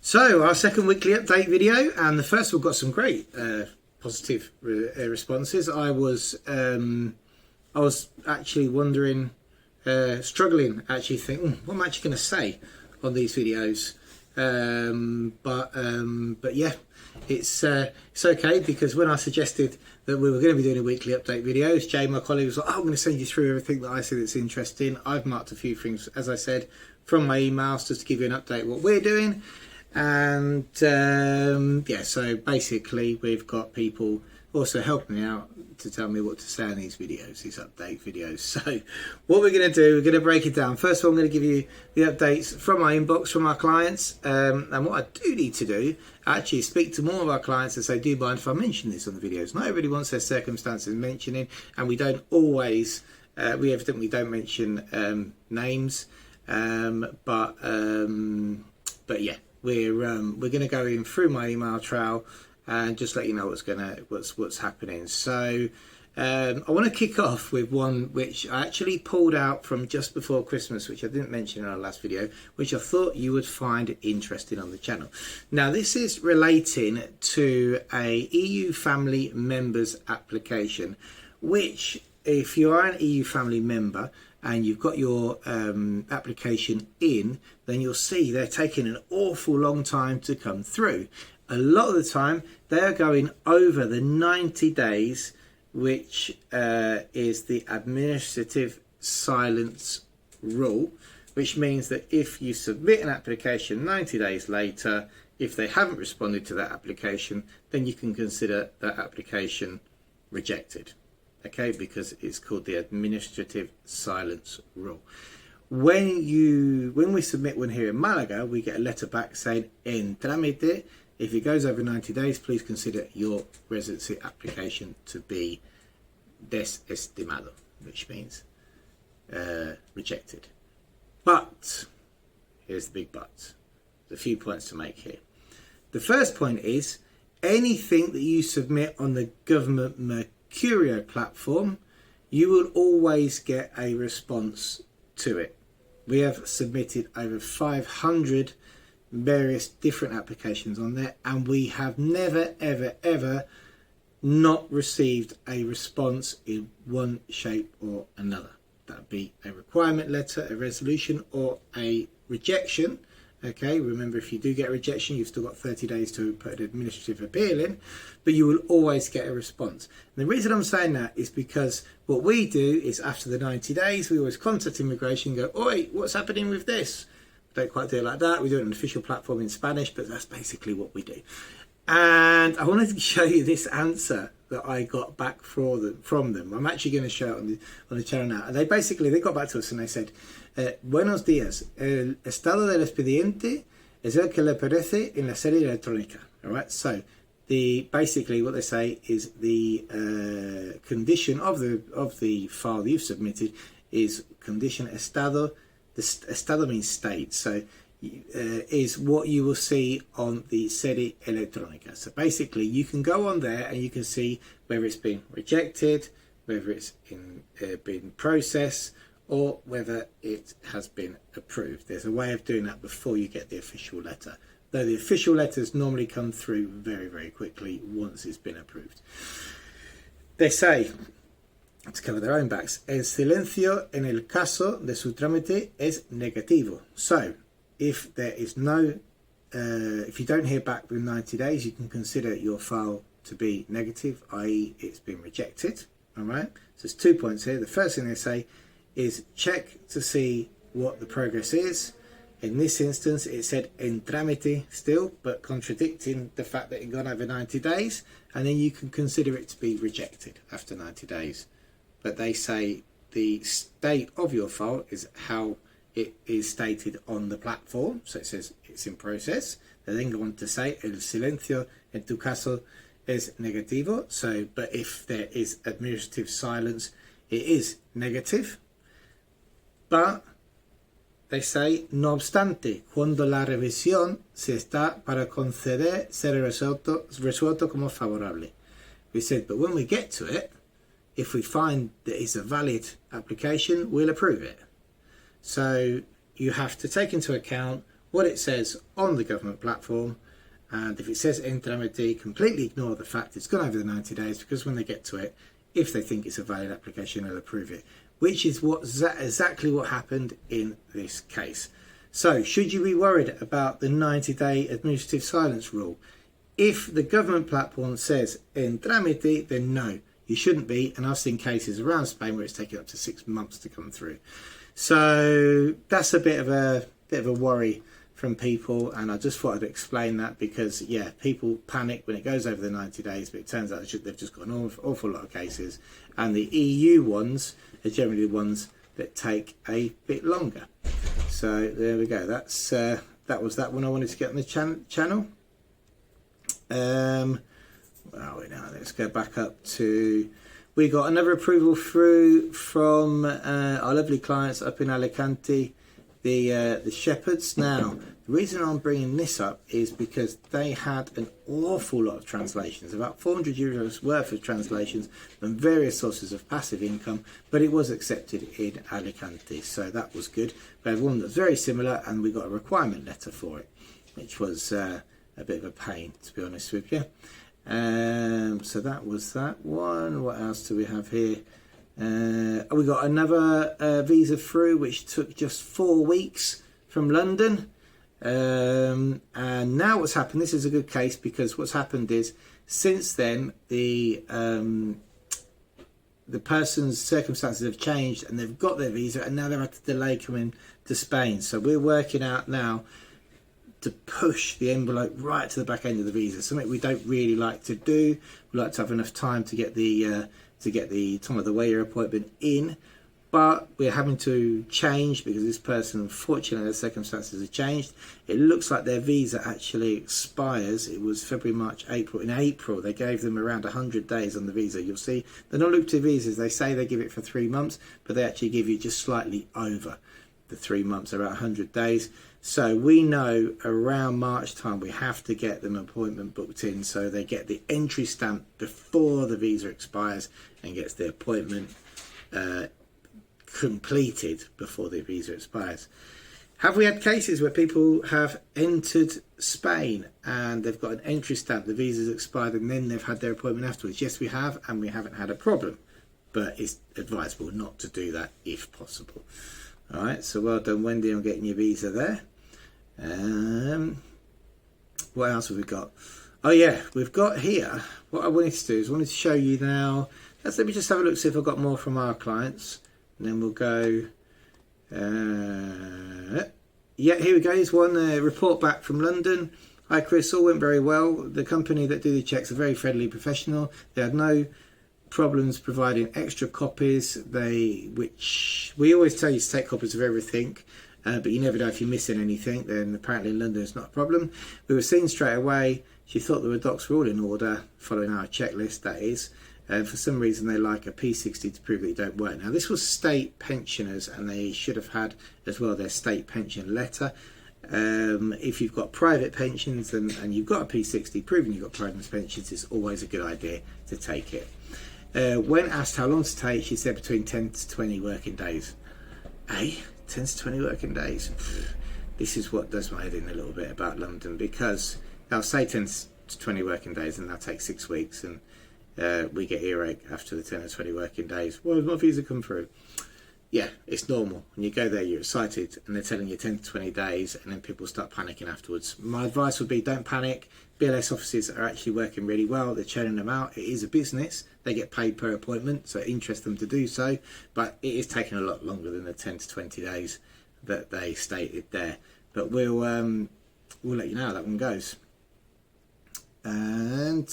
So our second weekly update video, and the first one got some great positive responses. I was actually wondering, struggling, actually thinking, what am I actually going to say on these videos? But yeah, it's okay, because when I suggested that we were going to be doing a weekly update videos, Jay, my colleague, was like, oh, I'm going to send you through everything that I see that's interesting. I've marked a few things, as I said, from my emails just to give you an update what we're doing. And yeah, so basically we've got people also helping me out to tell me what to say in these videos, these update videos. So what we're going to do, we're going to break it down. First of all, I'm going to give you the updates from my inbox, from our clients, and what I do need to do, actually speak to more of our clients and say, do you mind if I mention this on the videos? Not everybody wants their circumstances mentioning, and we don't always, we evidently don't mention names, but yeah, we're going to go in through my email trail and just let you know what's happening. So I want to kick off with one which I actually pulled out from just before Christmas, which I didn't mention in our last video, which I thought you would find interesting on the channel. Now, this is relating to a EU family members application, which, if you are an EU family member and you've got your application in, then you'll see they're taking an awful long time to come through. A lot of the time they are going over the 90 days, which is the administrative silence rule, which means that if you submit an application 90 days later, if they haven't responded to that application, then you can consider that application rejected. Okay, because it's called the administrative silence rule. When we submit one here in Malaga, we get a letter back saying en trámite. If it goes over 90 days, please consider your residency application to be desestimado, which means rejected. But here's the big but. There's a few points to make here. The first point is anything that you submit on the government Mercurio platform, you will always get a response to it. We have submitted over 500 various different applications on there, and we have never ever not received a response in one shape or another. That'd be a requirement letter, a resolution, or a rejection. Okay, remember, if you do get a rejection, you've still got 30 days to put an administrative appeal in, but you will always get a response. And the reason I'm saying that is because what we do is, after the 90 days, we always contact immigration and go, oi, what's happening with this? We don't quite do it like that. We do it on an official platform in Spanish, but that's basically what we do. And I wanted to show you this answer that I got back from them. I'm actually going to show it on the channel now. And they got back to us and they said, buenos días, el estado del expediente es el que le aparece en la serie electrónica. All right, so basically what they say is the condition of the file you've submitted is condition estado. The estado means state, so is what you will see on the serie electrónica. So basically you can go on there and you can see whether it's been rejected, whether it's been processed, or whether it has been approved. There's a way of doing that before you get the official letter, though the official letters normally come through very quickly once it's been approved. They say, to cover their own backs, el silencio en el caso de su trámite es negativo. So if there is if you don't hear back within 90 days, you can consider your file to be negative, i.e. it's been rejected. All right, so there's 2 points here. The first thing they say is check to see what the progress is. In this instance, it said en trámite still, but contradicting the fact that it gone over 90 days, and then you can consider it to be rejected after 90 days. But they say the state of your file is how it is stated on the platform. So it says it's in process. They then go on to say el silencio en tu caso es negativo. So, but if there is administrative silence, it is negative. But they say, no obstante, cuando la revisión se está para conceder ser resuelto como favorable. We said, but when we get to it, if we find that it's a valid application, we'll approve it. So you have to take into account what it says on the government platform, and if it says Entramite, completely ignore the fact it's gone over the 90 days, because when they get to it, if they think it's a valid application, they'll approve it, which is exactly what happened in this case. So should you be worried about the 90-day administrative silence rule? If the government platform says Entramite, then no, you shouldn't be, and I've seen cases around Spain where it's taken up to 6 months to come through. So that's a bit of a worry from people, and I just thought I'd explain that, because yeah, people panic when it goes over the 90 days, but it turns out they've just got an awful lot of cases, and the EU ones are generally the ones that take a bit longer. So there we go. That was that one I wanted to get on the channel. Where are we now? Let's go back up to, we got another approval through from our lovely clients up in Alicante, the Shepherds. Now, the reason I'm bringing this up is because they had an awful lot of translations, about 400 euros worth of translations from various sources of passive income, but it was accepted in Alicante, so that was good. We had one that's very similar, and we got a requirement letter for it, which was a bit of a pain, to be honest with you. So that was that one. What else do we have here? We got another visa through, which took just 4 weeks from London. And now what's happened, this is a good case, because what's happened is, since then, the person's circumstances have changed, and they've got their visa, and now they've had to delay coming to Spain. So we're working out now to push the envelope right to the back end of the visa, something we don't really like to do. We like to have enough time to get the time of the Weyer appointment in, but we're having to change because this person, unfortunately, their circumstances have changed. It looks like their visa actually expires. It was February, March, April. In April, they gave them around 100 days on the visa. You'll see the non-lucrative visas, they say they give it for 3 months, but they actually give you just slightly over the 3 months, around 100 days. So we know around March time we have to get them an appointment booked in, so they get the entry stamp before the visa expires and gets the appointment completed before the visa expires. Have we had cases where people have entered Spain and they've got an entry stamp, the visa's expired, and then they've had their appointment afterwards? Yes, we have, and we haven't had a problem, but it's advisable not to do that if possible. All right, so well done, Wendy, on getting your visa there. What else have we got? Oh yeah, we've got here, what I wanted to do is I wanted to show you now. Let me just have a look, see if I've got more from our clients, and then we'll go. Yeah, here we go. Here's one report back from London. Hi Chris, all went very well. The company that do the checks are very friendly, professional. They had no problems providing extra copies, which we always tell you to take copies of everything, but you never know if you're missing anything. Then apparently in London it's not a problem. We were seen straight away. She thought the docs were all in order, following our checklist, that is. For some reason they like a P60 to prove that you don't work. Now this was state pensioners, and they should have had as well their state pension letter. If you've got private pensions and you've got a P60 proving you've got private pensions, it's always a good idea to take it. When asked how long to take, she said between 10 to 20 working days. 10 to 20 working days. This is what does my head in a little bit about London, because I'll say 10 to 20 working days and that'll take 6 weeks, and we get earache after the 10 or 20 working days. Well, my visa come through. Yeah, it's normal. When you go there, you're excited, and they're telling you 10 to 20 days, and then people start panicking afterwards. My advice would be, don't panic. BLS offices are actually working really well. They're churning them out. It is a business. They get paid per appointment, so it interests them to do so. But it is taking a lot longer than the 10 to 20 days that they stated there. But we'll let you know how that one goes. And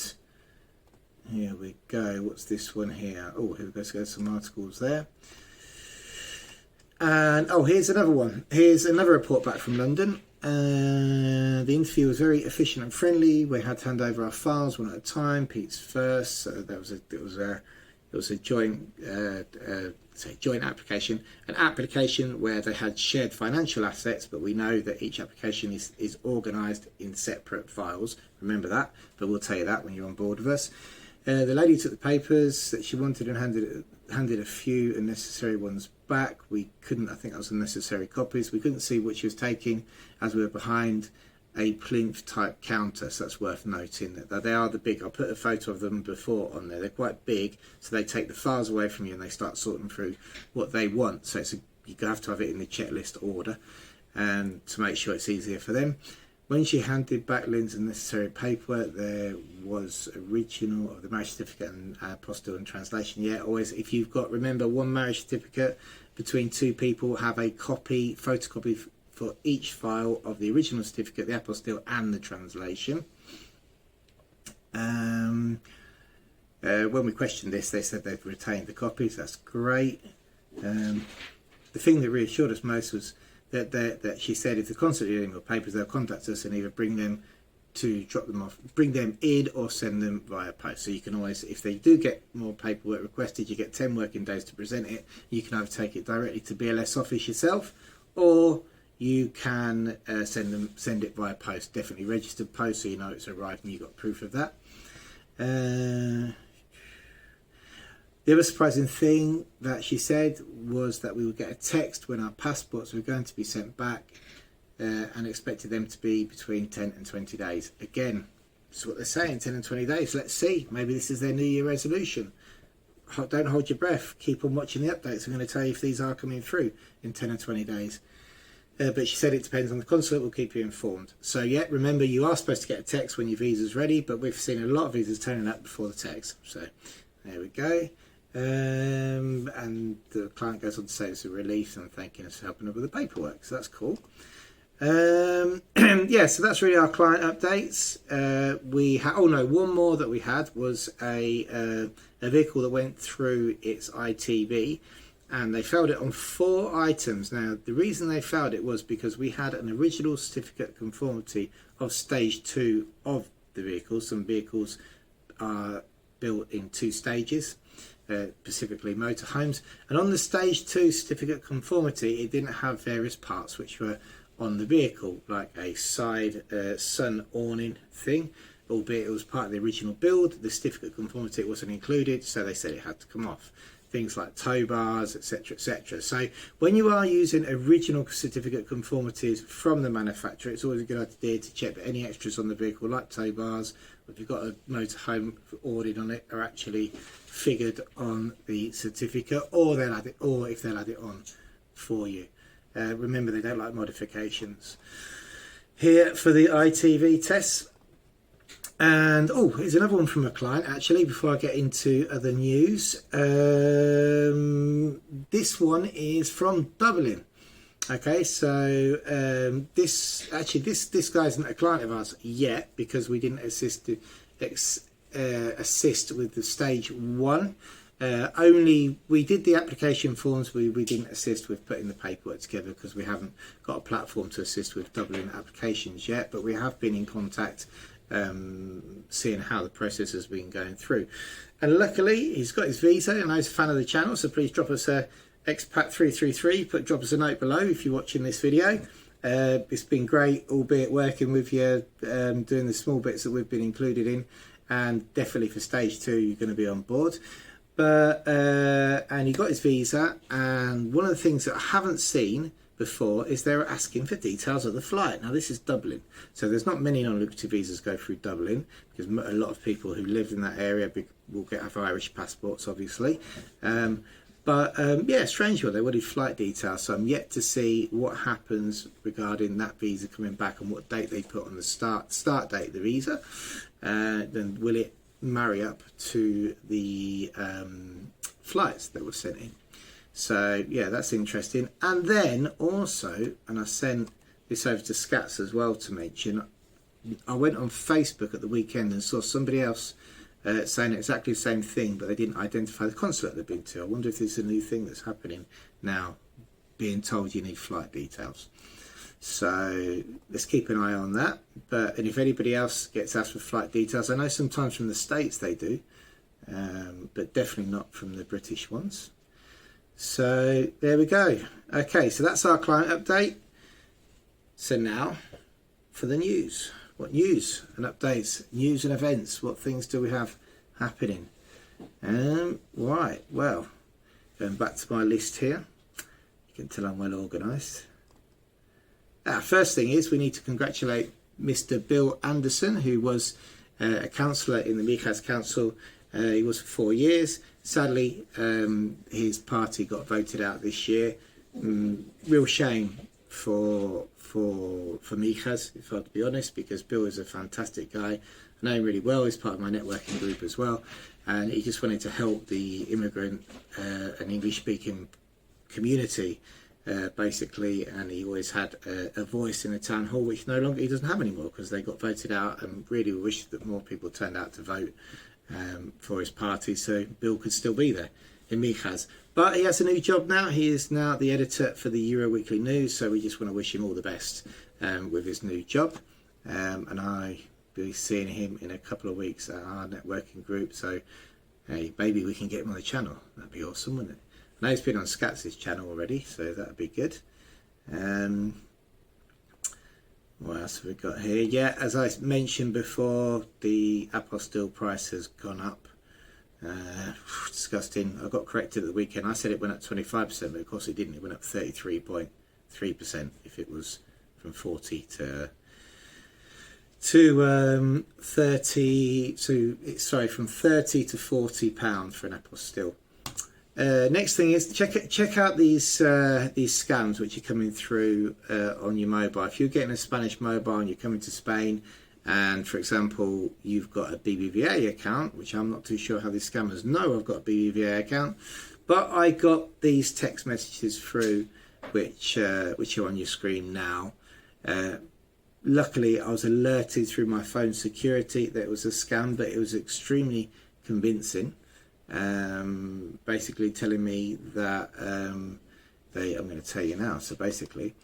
here we go. What's this one here? Oh, here we go. So some articles there. And oh, here's another one. Here's another report back from London. The interview was very efficient and friendly. We had to hand over our files one at a time. Pete's first. So it was a joint application, an application where they had shared financial assets, but we know that each application is organised in separate files. Remember that, but we'll tell you that when you're on board with us. The lady took the papers that she wanted and handed handed a few unnecessary ones back. We couldn't, I think that was unnecessary copies. We couldn't see what she was taking as we were behind a plinth type counter, so that's worth noting that they are the big. I'll put a photo of them before on there. They're quite big, so they take the files away from you and they start sorting through what they want. So you have to have it in the checklist order and to make sure it's easier for them. When she handed back Lynn's unnecessary paperwork, there was original of the marriage certificate and apostille and translation. Yeah, always, if you've got, remember, one marriage certificate between two people, have a copy, photocopy for each file of the original certificate, the apostille and the translation. When we questioned this, they said they've retained the copies. That's great. The thing that reassured us most was that she said if they're constantly dealing with papers, they'll contact us and either bring them to drop them off, bring them in, or send them via post. So you can always, if they do get more paperwork requested, you get 10 working days to present it. You can either take it directly to BLS office yourself, or you can send it via post. Definitely registered post, so you know it's arrived and you've got proof of that. The other surprising thing that she said was that we would get a text when our passports were going to be sent back, and expected them to be between 10 and 20 days. Again, that's what they're saying, 10 and 20 days. Let's see. Maybe this is their New Year resolution. Don't hold your breath. Keep on watching the updates. I'm going to tell you if these are coming through in 10 and 20 days. But she said it depends on the consulate. We'll keep you informed. So yeah, remember, you are supposed to get a text when your visa's ready, but we've seen a lot of visas turning up before the text. So there we go. And the client goes on to say it's a relief and thanking us for helping her with the paperwork. So that's cool. Yeah, so that's really our client updates. We had, oh no, one more that we had was a vehicle that went through its ITV, and they failed it on 4 items. Now, the reason they failed it was because we had an original certificate of conformity of stage 2 of the vehicle. Some vehicles are built in 2 stages, specifically motorhomes, and on the stage 2 certificate of conformity, it didn't have various parts which were on the vehicle, like a side sun awning thing, albeit it was part of the original build. The certificate of conformity wasn't included, so they said it had to come off. Things like tow bars, etc, etc. So when you are using original certificate conformities from the manufacturer, it's always a good idea to check that any extras on the vehicle, like tow bars, or if you've got a motorhome ordered on it, are actually figured on the certificate, or they'll add it, or if they'll add it on for you. Remember, they don't like modifications. Here for the ITV tests. And oh, here's another one from a client actually, before I get into other news. This one is from Dublin. Okay, so this guy isn't a client of ours yet, because we didn't assist with the stage 1. Only we did the application forms, we didn't assist with putting the paperwork together because we haven't got a platform to assist with Dublin applications yet, but we have been in contact, seeing how the process has been going through. And luckily he's got his visa and he's a fan of the channel, so please drop us a expat333, drop us a note below if you're watching this video. It's been great, albeit working with you, doing the small bits that we've been included in, and definitely for stage 2 you're going to be on board. But and he got his visa, and one of the things that I haven't seen before is they're asking for details of the flight. Now this is Dublin, so there's not many non-lucrative visas go through Dublin, because a lot of people who live in that area will have Irish passports, obviously. Yeah, strange one, they wanted flight details, so I'm yet to see what happens regarding that visa coming back and what date they put on the start date of the visa. Then will it marry up to the flights that were sent in? So yeah, that's interesting. And then also, and I sent this over to Scats as well to mention, I went on Facebook at the weekend and saw somebody else saying exactly the same thing, but they didn't identify the consulate they've been to. I wonder if this is a new thing that's happening now, being told you need flight details. So let's keep an eye on that. And if anybody else gets asked for flight details, I know sometimes from the States they do, but definitely not from the British ones. So there we go. Okay, so that's our client update. So now for the news. What news and updates, news and events, what things do we have happening? Right, well, Going back to my list here, you can tell I'm well organised. First thing is we need to congratulate Mr. Bill Anderson, who was a councillor in the Mijas Council. He was for 4 years. Sadly, his party got voted out this year. Real shame for Mijas, if I have to be honest, because Bill is a fantastic guy. I know him really well. He's part of my networking group as well, and he just wanted to help the immigrant and English-speaking community, basically. And he always had a voice in the town hall, which no longer he doesn't have anymore because they got voted out. And really wish that more people turned out to vote for his party, so Bill could still be there in Mijas. But he has a new job now. He is now the editor for the Euro Weekly News, so we just want to wish him all the best with his new job. And I will be seeing him in a couple of weeks at our networking group, so hey, maybe we can get him on the channel. That'd be awesome, wouldn't it? I know he's been on Scatz's channel already, so that'd be good. What else have we got here? Yeah, as I mentioned before, the apostille price has gone up. Disgusting. I got corrected at the weekend. I said it went up 25%, but of course it didn't. It went up 33.3% if it was from 40 to 30. So it's, sorry, from 30 to 40 pounds for an apostille. Next thing is check out these scams which are coming through on your mobile. If you're getting a Spanish mobile and you're coming to Spain, and for example you've got a BBVA account, which I'm not too sure how these scammers know I've got a BBVA account, but I got these text messages through which are on your screen now. Luckily I was alerted through my phone security that it was a scam, but it was extremely convincing. Basically telling me that I'm going to tell you now. So basically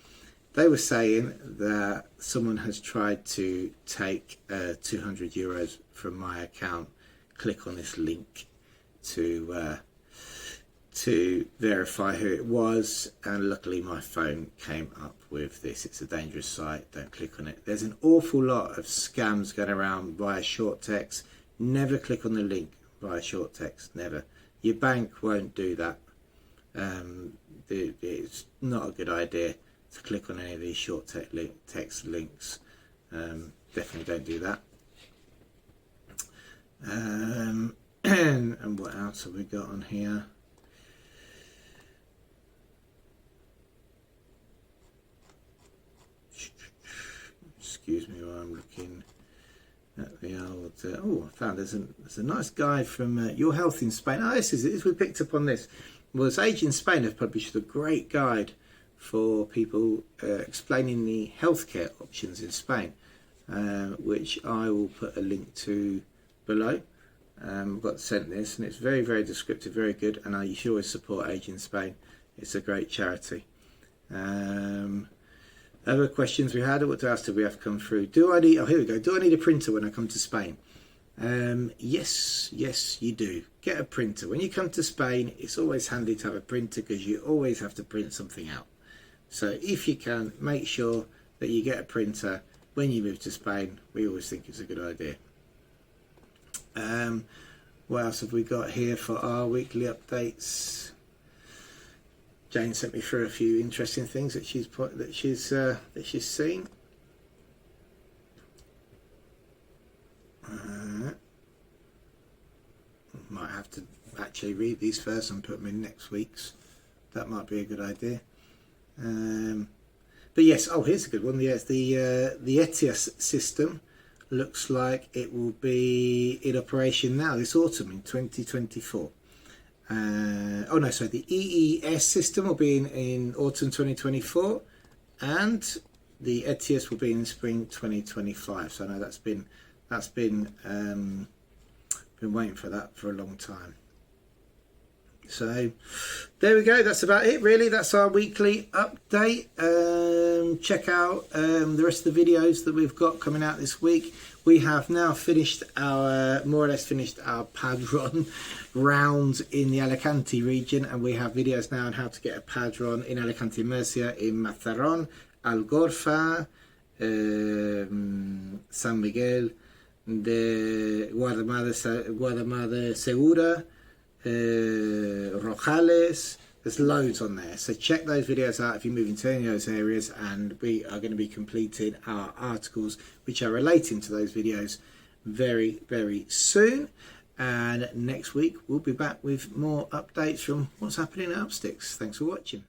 they were saying that someone has tried to take 200 euros from my account. Click on this link to verify who it was, and luckily my phone came up with this. It's a dangerous site, don't click on it. There's an awful lot of scams going around via short text. Never click on the link via short text, never. Your bank won't do that. It's not a good idea to click on any of these short text links. Definitely don't do that. And what else have we got on here? Excuse me while I'm looking at the old. Oh, I found there's a nice guide from Your Health in Spain. Oh, this is it. We picked up on this. Well, Age in Spain have published a great guide for people explaining the healthcare options in Spain, which I will put a link to below. Got sent this, and it's very, very descriptive, very good, and you should always support Age in Spain. It's a great charity. Other questions we had. What else did we have come through? Do I need? Oh, here we go. Do I need a printer when I come to Spain? Yes, you do. Get a printer when you come to Spain. It's always handy to have a printer because you always have to print something out. So if you can, make sure that you get a printer when you move to Spain. We always think it's a good idea. What else have we got here for our weekly updates? Jane sent me through a few interesting things that she's seen. Might have to actually read these first and put them in next week's. That might be a good idea. But yes, oh, here's a good one. Yes, the ETIAS system looks like it will be in operation now this autumn in 2024. Oh no, sorry, the EES system will be in autumn 2024, and the ETIAS will be in spring 2025. So I know that's been waiting for that for a long time. So there we go. That's about it, really. That's our weekly update. Check out the rest of the videos that we've got coming out this week. We have now more or less finished our Padron round in the Alicante region, and we have videos now on how to get a Padron in Alicante, Murcia, in Mazarrón, Algorfa, San Miguel de Guadamada Segura, Rojales. There's loads on there, so check those videos out if you move into any of those areas, and we are going to be completing our articles which are relating to those videos very, very soon. And next week we'll be back with more updates from what's happening at Upsticks. Thanks for watching.